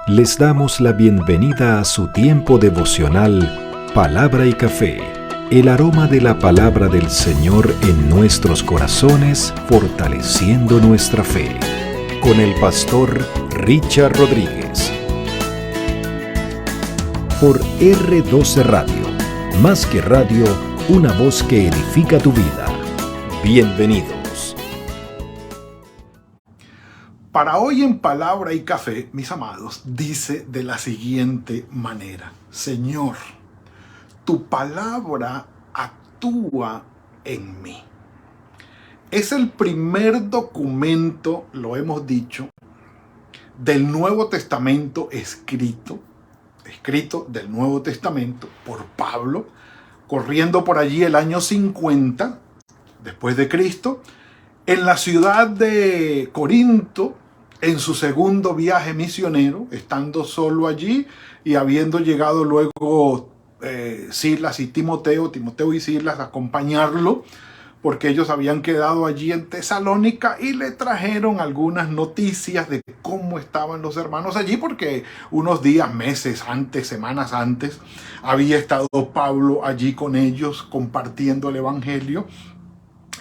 Les damos la bienvenida a su tiempo devocional Palabra y Café, el aroma de la palabra del Señor en nuestros corazones, fortaleciendo nuestra fe. Con el pastor Richard Rodríguez. Por R12 Radio, más que radio, una voz que edifica tu vida. Bienvenidos. Para hoy en Palabra y Café, mis amados, dice de la siguiente manera: Señor, tu palabra actúa en mí. Es el primer documento, lo hemos dicho, del Nuevo Testamento escrito del Nuevo Testamento por Pablo, corriendo por allí el año 50 después de Cristo, en la ciudad de Corinto, en su segundo viaje misionero, estando solo allí y habiendo llegado luego Silas y Timoteo y Silas a acompañarlo, porque ellos habían quedado allí en Tesalónica y le trajeron algunas noticias de cómo estaban los hermanos allí, porque unos días, meses antes, semanas antes, había estado Pablo allí con ellos compartiendo el evangelio.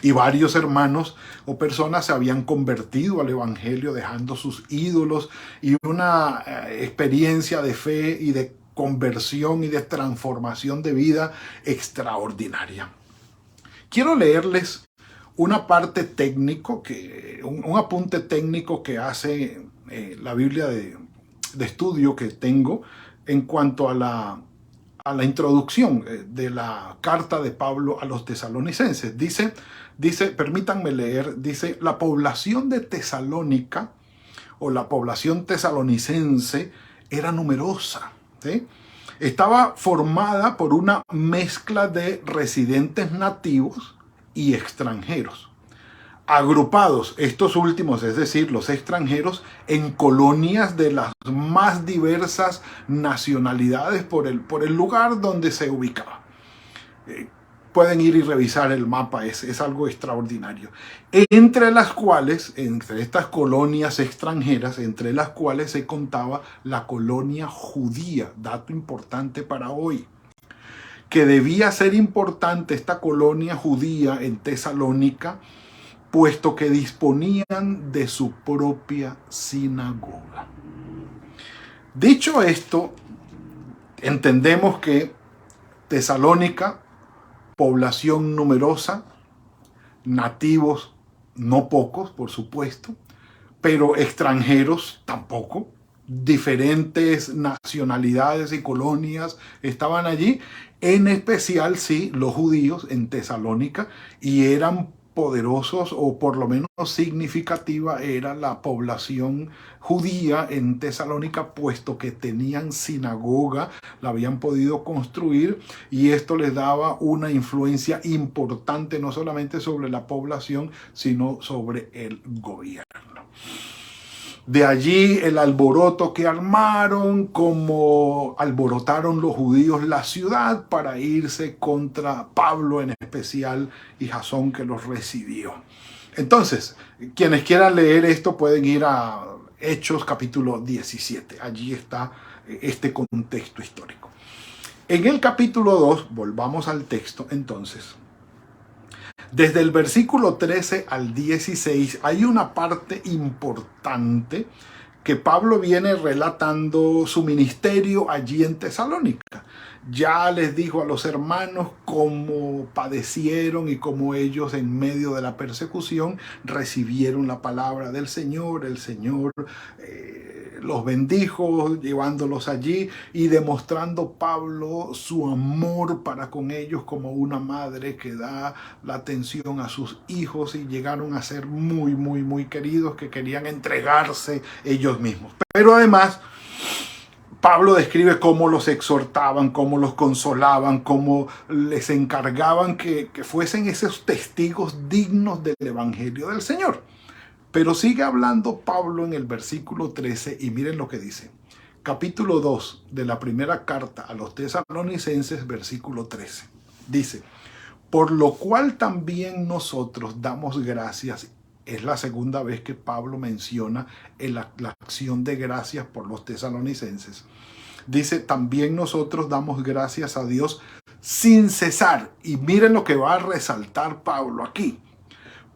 Y varios hermanos o personas se habían convertido al evangelio dejando sus ídolos, y una experiencia de fe y de conversión y de transformación de vida extraordinaria. Quiero leerles una parte técnico, un apunte técnico que hace la Biblia de estudio que tengo en cuanto a la introducción de la carta de Pablo a los tesalonicenses. Dice, permítanme leer, dice: la población de Tesalónica o la población tesalonicense era numerosa, ¿sí? Estaba formada por una mezcla de residentes nativos y extranjeros, agrupados estos últimos, es decir, los extranjeros, en colonias de las más diversas nacionalidades por el lugar donde se ubicaba. Pueden ir y revisar el mapa, es algo extraordinario. Entre estas colonias extranjeras, entre las cuales se contaba la colonia judía, dato importante para hoy, que debía ser importante esta colonia judía en Tesalónica, puesto que disponían de su propia sinagoga. Dicho esto, entendemos que Tesalónica, población numerosa, nativos no pocos, por supuesto, pero extranjeros tampoco, diferentes nacionalidades y colonias estaban allí, en especial sí los judíos en Tesalónica, y eran poderosos, o por lo menos significativa era la población judía en Tesalónica, puesto que tenían sinagoga, la habían podido construir, y esto les daba una influencia importante no solamente sobre la población, sino sobre el gobierno. De allí el alboroto que armaron, como alborotaron los judíos la ciudad para irse contra Pablo en especial y Jasón, que los recibió. Entonces, quienes quieran leer esto pueden ir a Hechos capítulo 17. Allí está este contexto histórico. En el capítulo 2, volvamos al texto entonces. Desde el versículo 13 al 16 hay una parte importante que Pablo viene relatando su ministerio allí en Tesalónica. Ya les dijo a los hermanos cómo padecieron y cómo ellos en medio de la persecución recibieron la palabra del Señor. El Señor los bendijo llevándolos allí y demostrando Pablo su amor para con ellos como una madre que da la atención a sus hijos, y llegaron a ser muy, muy, muy queridos, que querían entregarse ellos mismos. Pero además, Pablo describe cómo los exhortaban, cómo los consolaban, cómo les encargaban que fuesen esos testigos dignos del evangelio del Señor. Pero sigue hablando Pablo en el versículo 13 y miren lo que dice. Capítulo 2 de la primera carta a los tesalonicenses, versículo 13. Dice: por lo cual también nosotros damos gracias Es la segunda vez que Pablo menciona la acción de gracias por los tesalonicenses. Dice, también nosotros damos gracias a Dios sin cesar. Y miren lo que va a resaltar Pablo aquí.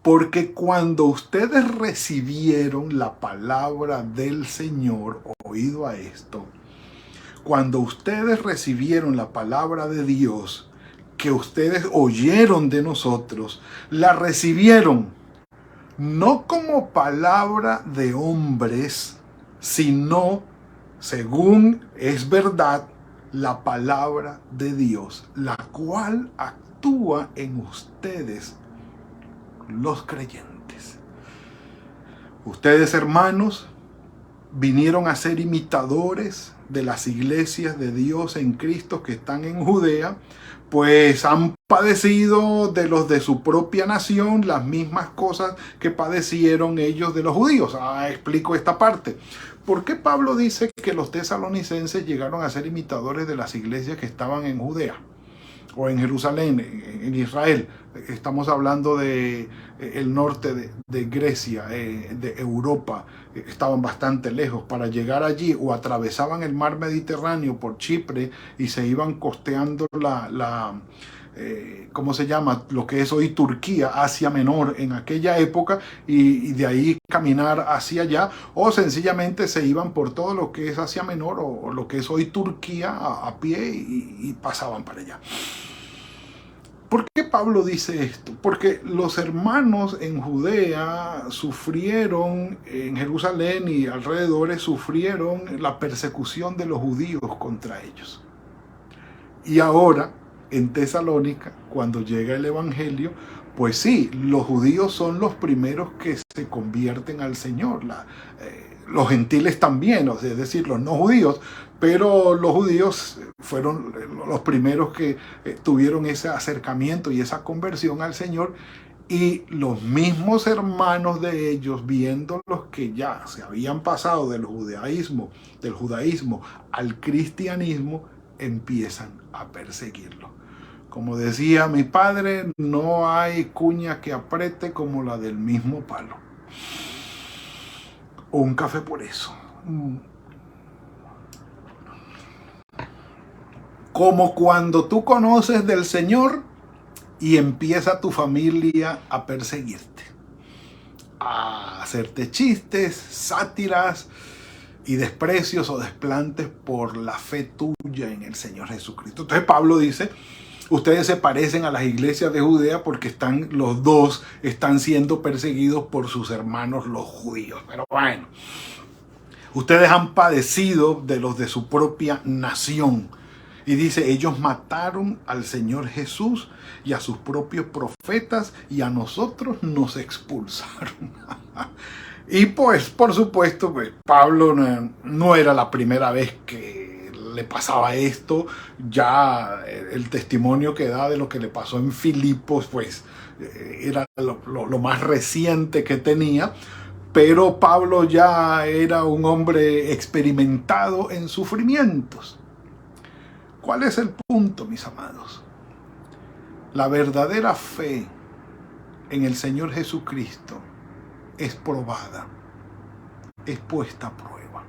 Porque cuando ustedes recibieron la palabra del Señor, oído a esto, cuando ustedes recibieron la palabra de Dios, que ustedes oyeron de nosotros, la recibieron no como palabra de hombres, sino, según es verdad, la palabra de Dios, la cual actúa en ustedes, los creyentes. Ustedes, hermanos, vinieron a ser imitadores de las iglesias de Dios en Cristo que están en Judea, pues han padecido de los de su propia nación las mismas cosas que padecieron ellos de los judíos. Explico esta parte. ¿Por qué Pablo dice que los tesalonicenses llegaron a ser imitadores de las iglesias que estaban en Judea o en Jerusalén, en Israel? Estamos hablando de el norte de Grecia, de Europa. Estaban bastante lejos. Para llegar allí o atravesaban el mar Mediterráneo por Chipre y se iban costeando ¿cómo se llama? Lo que es hoy Turquía, Asia Menor en aquella época, y de ahí caminar hacia allá, o sencillamente se iban por todo lo que es Asia Menor o lo que es hoy Turquía a pie y pasaban para allá. ¿Por qué Pablo dice esto? Porque los hermanos en Judea sufrieron, en Jerusalén y alrededores sufrieron la persecución de los judíos contra ellos. Y ahora, en Tesalónica, cuando llega el Evangelio, pues sí, los judíos son los primeros que se convierten al Señor. Los gentiles también, es decir, los no judíos, pero los judíos fueron los primeros que tuvieron ese acercamiento y esa conversión al Señor, y los mismos hermanos de ellos, viendo los que ya se habían pasado del judaísmo al cristianismo, empiezan a perseguirlo. Como decía mi padre, no hay cuña que apriete como la del mismo palo. Un café por eso. Como cuando tú conoces del Señor y empieza tu familia a perseguirte, a hacerte chistes, sátiras y desprecios o desplantes por la fe tuya en el Señor Jesucristo. Entonces Pablo dice, ustedes se parecen a las iglesias de Judea porque los dos están siendo perseguidos por sus hermanos los judíos. Pero bueno, ustedes han padecido de los de su propia nación. Y dice, ellos mataron al Señor Jesús y a sus propios profetas, y a nosotros nos expulsaron. Y pues, por supuesto, pues, Pablo no era la primera vez que le pasaba esto. Ya el testimonio que da de lo que le pasó en Filipos, pues era lo más reciente que tenía. Pero Pablo ya era un hombre experimentado en sufrimientos. ¿Cuál es el punto, mis amados? La verdadera fe en el Señor Jesucristo es probada, es puesta a prueba.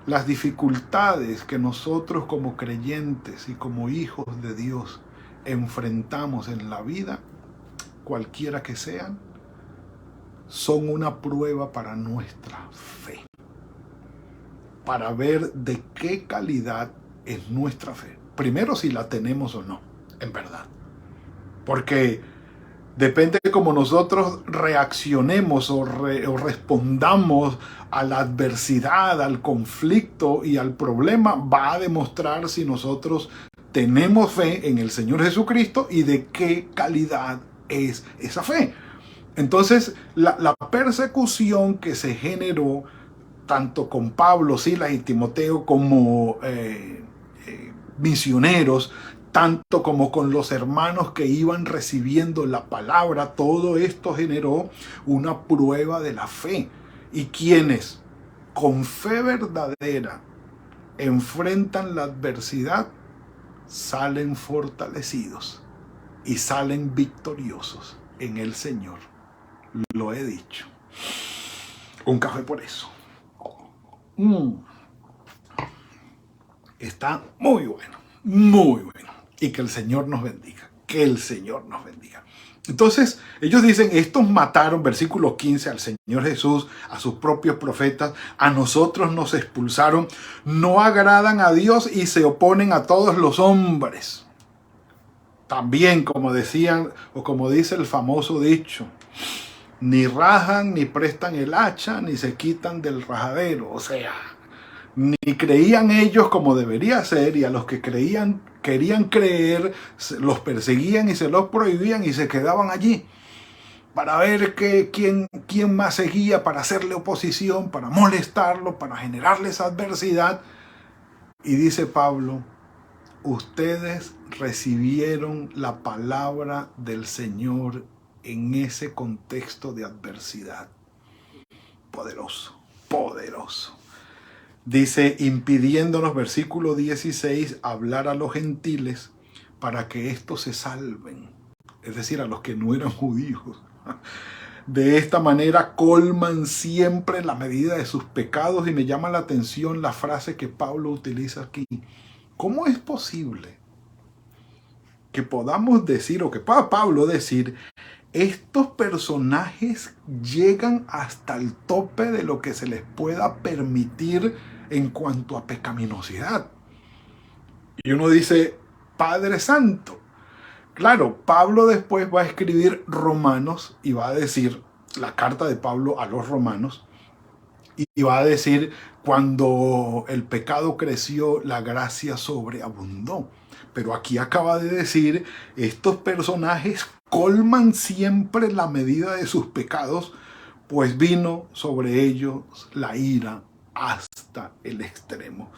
Las dificultades que nosotros como creyentes y como hijos de Dios enfrentamos en la vida, cualquiera que sean, son una prueba para nuestra fe, para ver de qué calidad es nuestra fe. Primero, si la tenemos o no, en verdad. Porque depende de cómo nosotros reaccionemos o respondamos a la adversidad, al conflicto y al problema, va a demostrar si nosotros tenemos fe en el Señor Jesucristo y de qué calidad es esa fe. Entonces, la persecución que se generó tanto con Pablo, Silas y Timoteo como misioneros, tanto como con los hermanos que iban recibiendo la palabra, todo esto generó una prueba de la fe. Y quienes con fe verdadera enfrentan la adversidad, salen fortalecidos y salen victoriosos en el Señor. lo he dicho. Un café por eso. Está muy bueno, muy bueno. Y que el Señor nos bendiga, que el Señor nos bendiga. Entonces, ellos dicen, estos mataron, versículo 15, al Señor Jesús, a sus propios profetas, a nosotros nos expulsaron, no agradan a Dios y se oponen a todos los hombres. También, como decían, o como dice el famoso dicho, ni rajan, ni prestan el hacha, ni se quitan del rajadero. O sea, ni creían ellos como debería ser, y a los que querían creer, los perseguían y se los prohibían y se quedaban allí para ver quién más seguía, para hacerle oposición, para molestarlo, para generarles adversidad. Y dice Pablo, ustedes recibieron la palabra del Señor en ese contexto de adversidad. Poderoso, poderoso. Dice, impidiéndonos, versículo 16, hablar a los gentiles para que estos se salven. Es decir, a los que no eran judíos. De esta manera colman siempre la medida de sus pecados, y me llama la atención la frase que Pablo utiliza aquí. ¿Cómo es posible que podamos decir, o que pueda Pablo decir, estos personajes llegan hasta el tope de lo que se les pueda permitir en cuanto a pecaminosidad? Y uno dice, Padre Santo. Claro, Pablo después va a escribir Romanos y va a decir, la carta de Pablo a los romanos, y va a decir, cuando el pecado creció, la gracia sobreabundó. Pero aquí acaba de decir, estos personajes colman siempre la medida de sus pecados, pues vino sobre ellos la ira hasta el extremo.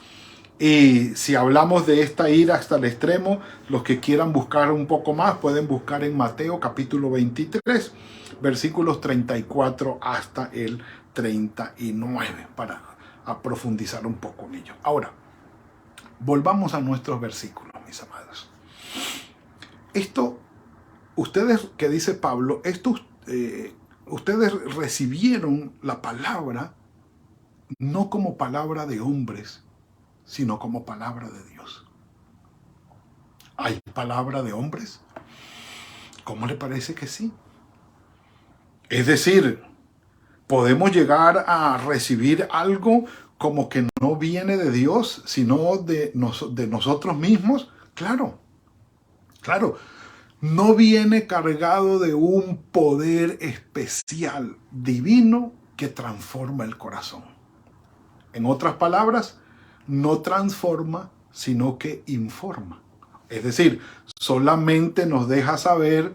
Y si hablamos de esta ira hasta el extremo, los que quieran buscar un poco más pueden buscar en Mateo capítulo 23, versículos 34 hasta el 39 para profundizar un poco en ello. Ahora, volvamos a nuestros versículos, mis amados. Esto, ustedes, que dice Pablo, ustedes recibieron la palabra no como palabra de hombres, sino como palabra de Dios. ¿Hay palabra de hombres? ¿Cómo le parece que sí? Es decir, podemos llegar a recibir algo como que no viene de Dios, sino de nosotros mismos. Claro, claro. No viene cargado de un poder especial, divino, que transforma el corazón. En otras palabras, no transforma, sino que informa. Es decir, solamente nos deja saber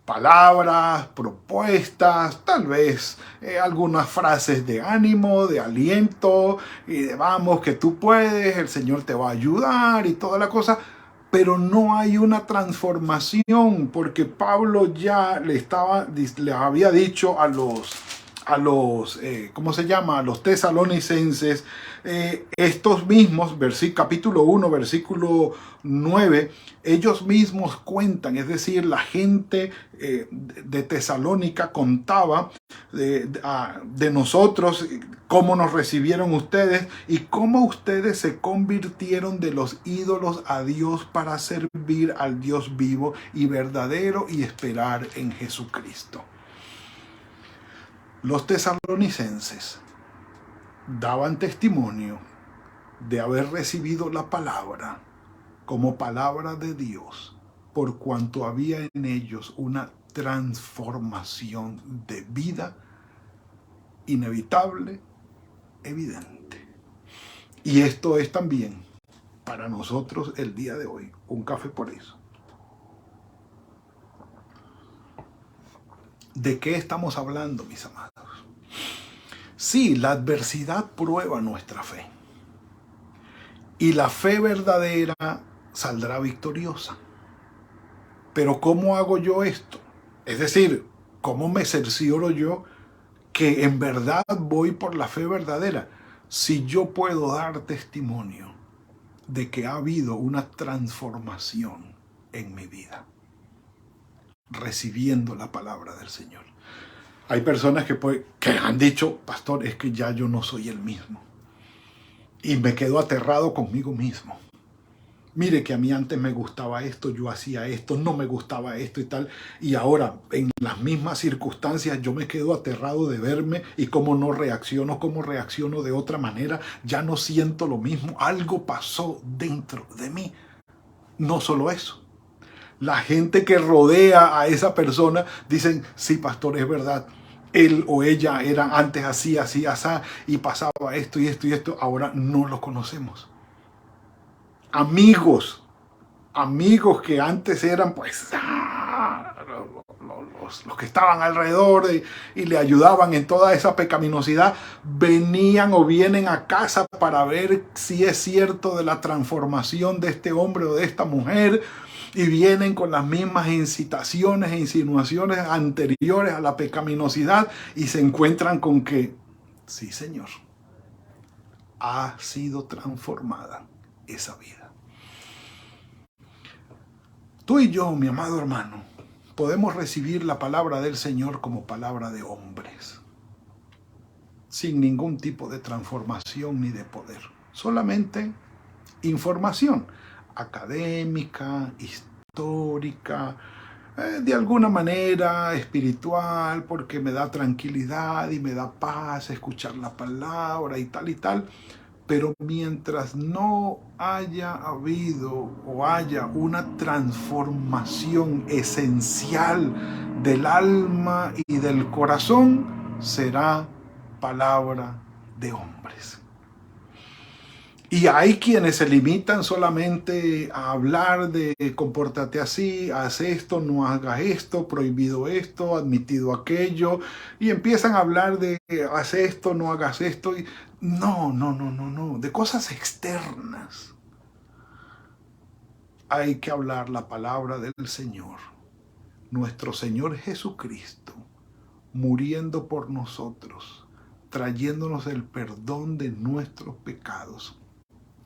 palabras, propuestas, tal vez algunas frases de ánimo, de aliento, y de vamos que tú puedes, el Señor te va a ayudar y toda la cosa, pero no hay una transformación, porque Pablo ya le había dicho a los ¿cómo se llama? A los tesalonicenses, estos mismos, capítulo 1, versículo 9, ellos mismos cuentan, es decir, la gente de Tesalónica contaba de nosotros, cómo nos recibieron ustedes y cómo ustedes se convirtieron de los ídolos a Dios para servir al Dios vivo y verdadero y esperar en Jesucristo. Los tesalonicenses daban testimonio de haber recibido la palabra como palabra de Dios, por cuanto había en ellos una transformación de vida inevitable, evidente. Y esto es también para nosotros el día de hoy, un café por eso. ¿De qué estamos hablando, mis amados? Sí, la adversidad prueba nuestra fe. Y la fe verdadera saldrá victoriosa. Pero ¿cómo hago yo esto? Es decir, ¿cómo me cercioro yo que en verdad voy por la fe verdadera? Si yo puedo dar testimonio de que ha habido una transformación en mi vida, recibiendo la palabra del Señor. Hay personas que han dicho, pastor, es que ya yo no soy el mismo. Y me quedo aterrado conmigo mismo. Mire que a mí antes me gustaba esto, yo hacía esto, no me gustaba esto y tal. Y ahora, en las mismas circunstancias, yo me quedo aterrado de verme y cómo no reacciono, cómo reacciono de otra manera. Ya no siento lo mismo. Algo pasó dentro de mí. No solo eso. La gente que rodea a esa persona dicen, sí, pastor, es verdad. Él o ella era antes así, así, así, y pasaba esto y esto y esto. Ahora no los conocemos. Amigos que antes eran pues los que estaban alrededor y le ayudaban en toda esa pecaminosidad, venían o vienen a casa para ver si es cierto de la transformación de este hombre o de esta mujer, y vienen con las mismas incitaciones e insinuaciones anteriores a la pecaminosidad y se encuentran con que, sí, Señor, ha sido transformada esa vida. Tú y yo, mi amado hermano, podemos recibir la palabra del Señor como palabra de hombres, sin ningún tipo de transformación ni de poder. Solamente información académica, histórica, de alguna manera espiritual, porque me da tranquilidad y me da paz escuchar la palabra y tal y tal. Pero mientras no haya habido o haya una transformación esencial del alma y del corazón, será palabra de hombres. Y hay quienes se limitan solamente a hablar de compórtate así, haz esto, no hagas esto, prohibido esto, admitido aquello, y empiezan a hablar de haz esto, no hagas esto. Y no, de cosas externas. Hay que hablar la palabra del Señor, nuestro Señor Jesucristo, muriendo por nosotros, trayéndonos el perdón de nuestros pecados.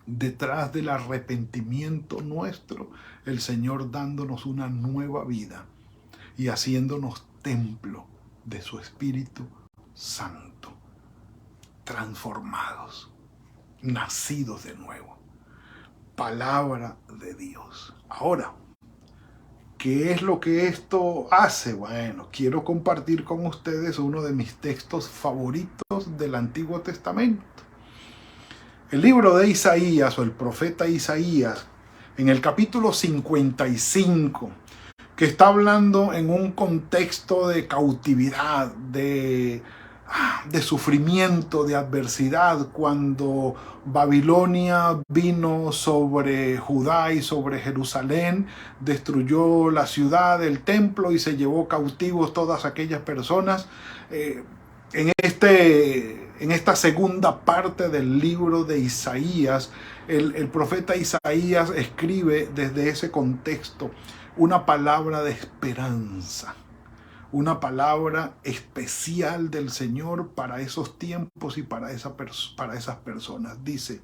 Detrás del arrepentimiento nuestro, el Señor dándonos una nueva vida y haciéndonos templo de su Espíritu Santo, transformados, nacidos de nuevo. Palabra de Dios. Ahora, ¿qué es lo que esto hace? Bueno, quiero compartir con ustedes uno de mis textos favoritos del Antiguo Testamento. El libro de Isaías o el profeta Isaías, en el capítulo 55, que está hablando en un contexto de cautividad, de sufrimiento, de adversidad, cuando Babilonia vino sobre Judá y sobre Jerusalén, destruyó la ciudad, el templo y se llevó cautivos todas aquellas personas. En esta segunda parte del libro de Isaías, el profeta Isaías escribe desde ese contexto una palabra de esperanza, una palabra especial del Señor para esos tiempos y para esas personas. Dice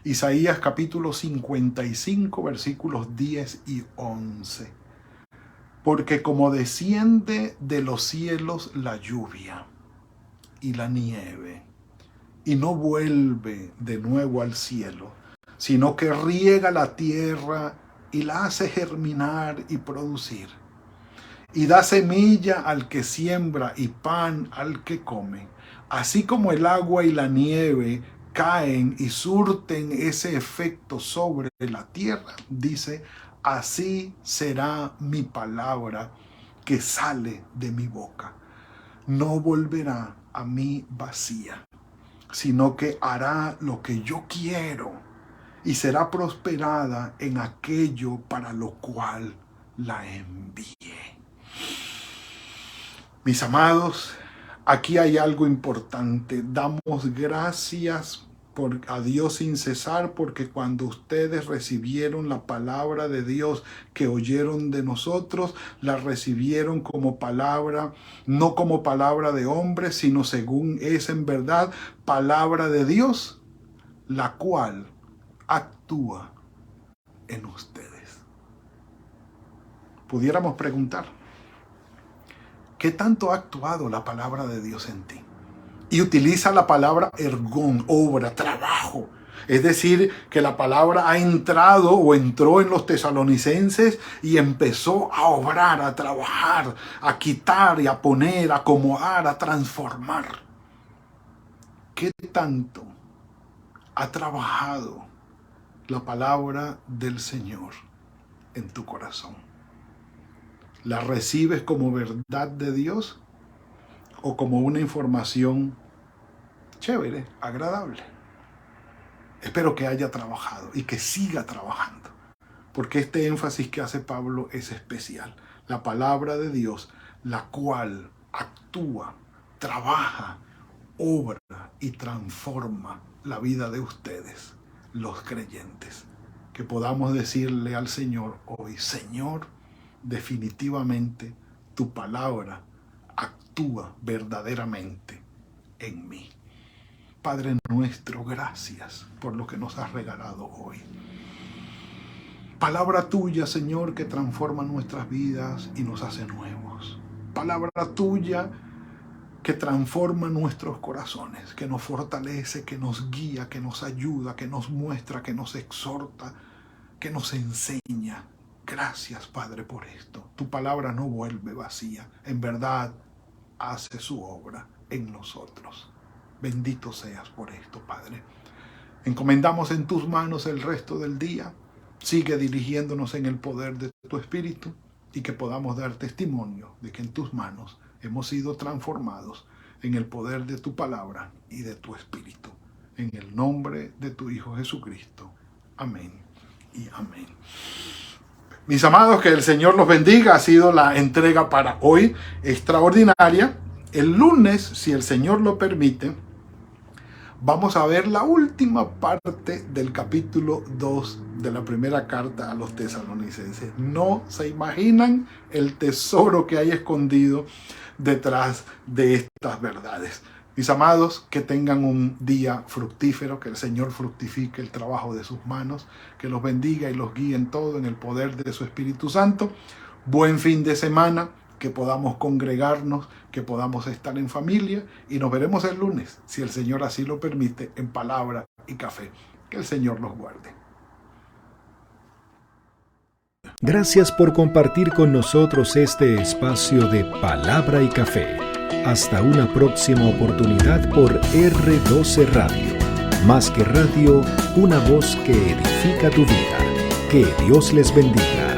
Isaías capítulo 55, versículos 10 y 11. Porque como desciende de los cielos la lluvia y la nieve, y no vuelve de nuevo al cielo, sino que riega la tierra y la hace germinar y producir, y da semilla al que siembra y pan al que come, así como el agua y la nieve caen y surten ese efecto sobre la tierra, dice, así será mi palabra que sale de mi boca. No volverá a mí vacía, sino que hará lo que yo quiero y será prosperada en aquello para lo cual la envié. Mis amados, aquí hay algo importante. Damos gracias a Dios sin cesar, porque cuando ustedes recibieron la palabra de Dios que oyeron de nosotros, la recibieron como palabra, no como palabra de hombre, sino según es en verdad palabra de Dios, la cual actúa en ustedes. Pudiéramos preguntar, ¿Qué tanto ha actuado la palabra de Dios en ti? Y utiliza la palabra ergón, obra, trabajo. Es decir, que la palabra ha entrado o entró en los tesalonicenses y empezó a obrar, a trabajar, a quitar y a poner, a acomodar, a transformar. ¿Qué tanto ha trabajado la palabra del Señor en tu corazón? ¿La recibes como verdad de Dios o como una información chévere, agradable? Espero que haya trabajado y que siga trabajando, porque este énfasis que hace Pablo es especial. La palabra de Dios, la cual actúa, trabaja, obra y transforma la vida de ustedes, los creyentes. Que podamos decirle al Señor hoy: Señor, definitivamente tu palabra actúa verdaderamente en mí. Padre nuestro, gracias por lo que nos has regalado hoy. Palabra tuya, Señor, que transforma nuestras vidas y nos hace nuevos. Palabra tuya que transforma nuestros corazones, que nos fortalece, que nos guía, que nos ayuda, que nos muestra, que nos exhorta, que nos enseña. Gracias, Padre, por esto. Tu palabra no vuelve vacía. En verdad, hace su obra en nosotros. Bendito seas por esto, Padre. Encomendamos en tus manos el resto del día. Sigue dirigiéndonos en el poder de tu Espíritu y que podamos dar testimonio de que en tus manos hemos sido transformados en el poder de tu palabra y de tu Espíritu. En el nombre de tu Hijo Jesucristo. Amén y amén. Mis amados, que el Señor los bendiga. Ha sido la entrega para hoy extraordinaria. El lunes, si el Señor lo permite, vamos a ver la última parte del capítulo 2 de la primera carta a los tesalonicenses. No se imaginan el tesoro que hay escondido detrás de estas verdades. Mis amados, que tengan un día fructífero, que el Señor fructifique el trabajo de sus manos, que los bendiga y los guíe en todo en el poder de su Espíritu Santo. Buen fin de semana, que podamos congregarnos, que podamos estar en familia y nos veremos el lunes, si el Señor así lo permite, en Palabra y Café. Que el Señor los guarde. Gracias por compartir con nosotros este espacio de Palabra y Café. Hasta una próxima oportunidad por R12 Radio. Más que radio, una voz que edifica tu vida. Que Dios les bendiga.